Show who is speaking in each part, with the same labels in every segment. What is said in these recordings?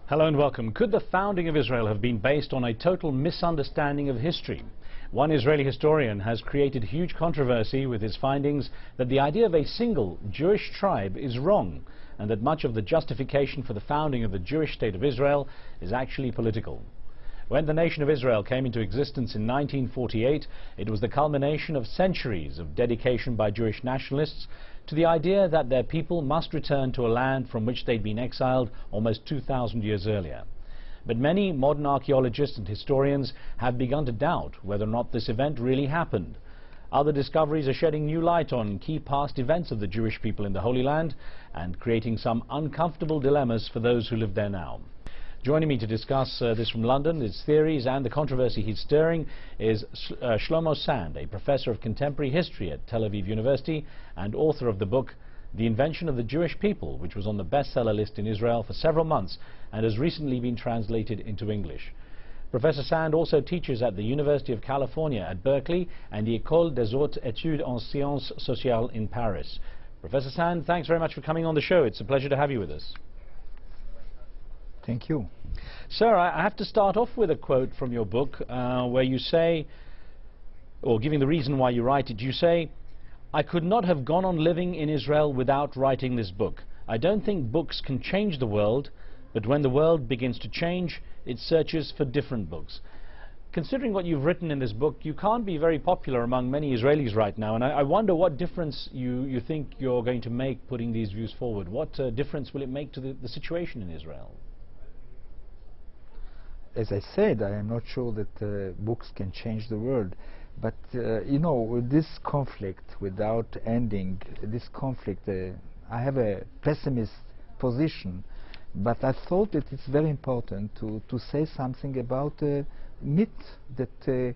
Speaker 1: Hello and welcome. Could the founding of Israel have been based on a total misunderstanding of history? One Israeli historian has created huge controversy with his findings that the idea of a single Jewish tribe is wrong, and that much of the justification for the founding of the Jewish state of Israel is actually political. When the nation of Israel came into existence in 1948, it was the culmination of centuries of dedication by Jewish nationalists to the idea that their people must return to a land from which they'd been exiled almost 2,000 years earlier. But many modern archaeologists and historians have begun to doubt whether or not this event really happened. Other discoveries are shedding new light on key past events of the Jewish people in the Holy Land and creating some uncomfortable dilemmas for those who live there now. Joining me to discuss this from London, his theories and the controversy he's stirring, is Shlomo Sand, a professor of contemporary history at Tel Aviv University and author of the book The Invention of the Jewish People, which was on the bestseller list in Israel for several months and has recently been translated into English. Professor Sand also teaches at the University of California at Berkeley and the École des Hautes Études en Sciences Sociales in Paris. Professor Sand, thanks very much for coming on the show. It's a pleasure to have you with us.
Speaker 2: Thank you.
Speaker 1: Sir, I have to start off with a quote from your book where you say, or giving the reason why you write it, you say, "I could not have gone on living in Israel without writing this book. I don't think books can change the world, but when the world begins to change, it searches for different books." Considering what you've written in this book, you can't be very popular among many Israelis right now, and I wonder what difference you think you're going to make putting these views forward. What difference will it make to the situation in Israel?
Speaker 2: As I said, I am not sure that books can change the world. But, you know, with this conflict, without ending this conflict, I have a pessimist position. But I thought that it's very important to say something about myth that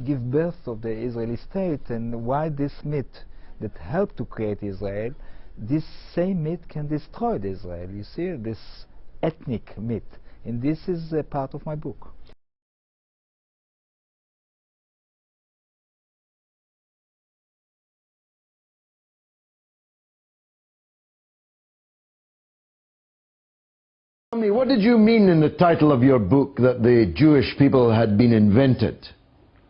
Speaker 2: give birth of the Israeli state, and why this myth that helped to create Israel, this same myth can destroy Israel. You see, this ethnic myth. And this is a part of my book.
Speaker 3: Tell me, what did you mean in the title of your book that the Jewish people had been invented?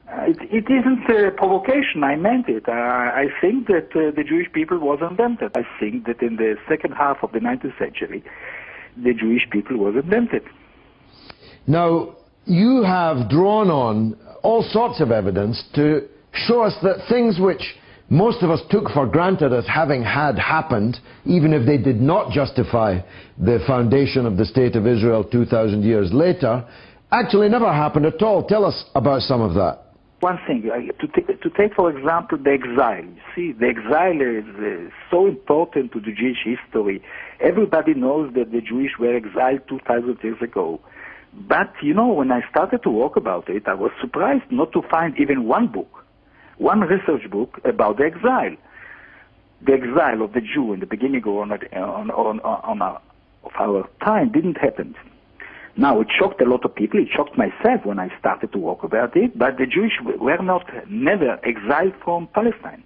Speaker 4: It isn't a provocation. I meant it. I think that the Jewish people was invented. I think that in the second half of the 19th century, the Jewish people was invented.
Speaker 3: Now, you have drawn on all sorts of evidence to show us that things which most of us took for granted as having had happened, even if they did not justify the foundation of the State of Israel 2,000 years later, actually never happened at all. Tell us about some of that.
Speaker 4: One thing, to take for example the exile. You see, the exile is so important to the Jewish history. Everybody knows that the Jewish were exiled 2,000 years ago. But, you know, when I started to work about it, I was surprised not to find even one book, one research book about the exile. The exile of the Jew in the beginning of our time didn't happen. Now, it shocked a lot of people. It shocked myself when I started to work about it, but the Jewish were never exiled from Palestine.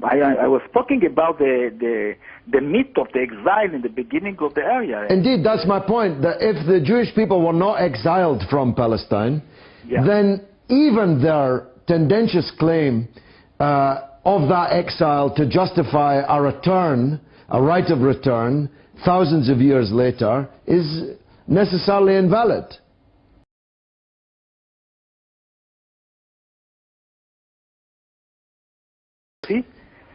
Speaker 4: I was talking about the myth of the exile in the beginning of the area.
Speaker 3: Indeed, that's my point, that if the Jewish people were not exiled from Palestine, then even their tendentious claim of that exile to justify a return, a right of return, thousands of years later, is necessarily invalid.
Speaker 4: See?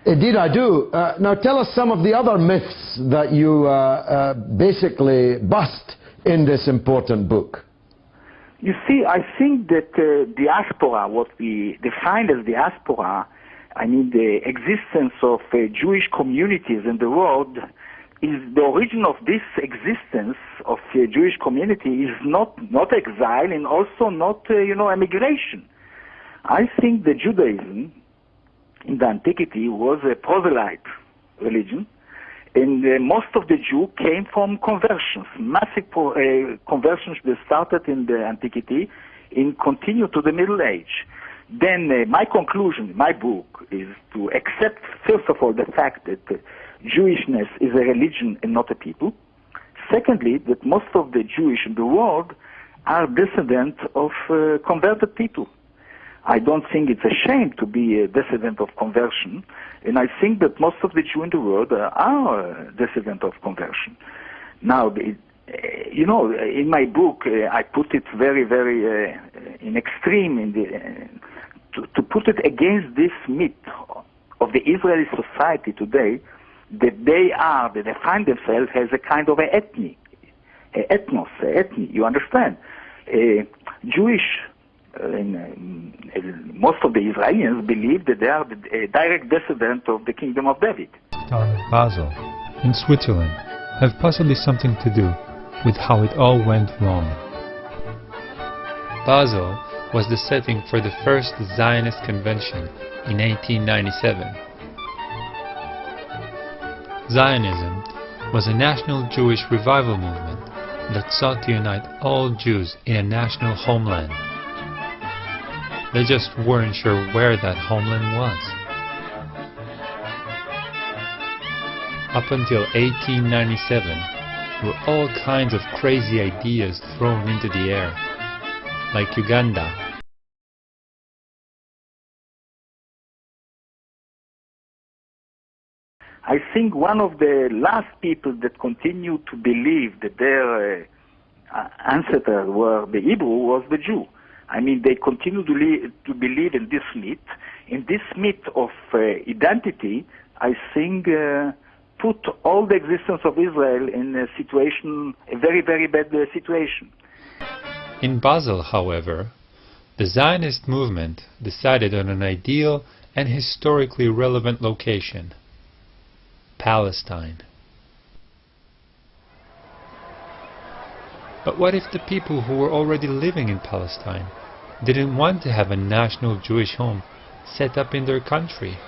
Speaker 3: Indeed, I do. Now, tell us some of the other myths that you basically bust in this important book.
Speaker 4: You see, I think that diaspora, what we define as diaspora, I mean the existence of Jewish communities in the world, is the origin of this existence of Jewish community is not exile and also not, emigration. I think that Judaism in the antiquity was a proselyte religion, and most of the Jews came from conversions, massive conversions that started in the antiquity and continued to the Middle Age. Then my conclusion, my book, is to accept, first of all, the fact that Jewishness is a religion and not a people. Secondly, that most of the Jewish in the world are descendants of converted people. I don't think it's a shame to be a descendant of conversion, and I think that most of the Jews in the world are descendants of conversion. Now, you know, in my book, I put it very, very in extreme, to put it against this myth of the Israeli society today, that they find themselves as a kind of an ethnic, you understand? Jewish, most of the Israelis believe that they are a direct descendant of the kingdom of David.
Speaker 5: Basel, in Switzerland, have possibly something to do with how it all went wrong. Basel was the setting for the first Zionist convention in 1897. Zionism was a national Jewish revival movement that sought to unite all Jews in a national homeland. They just weren't sure where that homeland was. Up until 1897, there were all kinds of crazy ideas thrown into the air, like Uganda.
Speaker 4: I think one of the last people that continued to believe that their ancestors were the Hebrew was the Jew. I mean, they continued to believe in this myth of identity. I think put all the existence of Israel in a very, very bad situation.
Speaker 5: In Basel, however, the Zionist movement decided on an ideal and historically relevant location: Palestine. But what if the people who were already living in Palestine didn't want to have a national Jewish home set up in their country?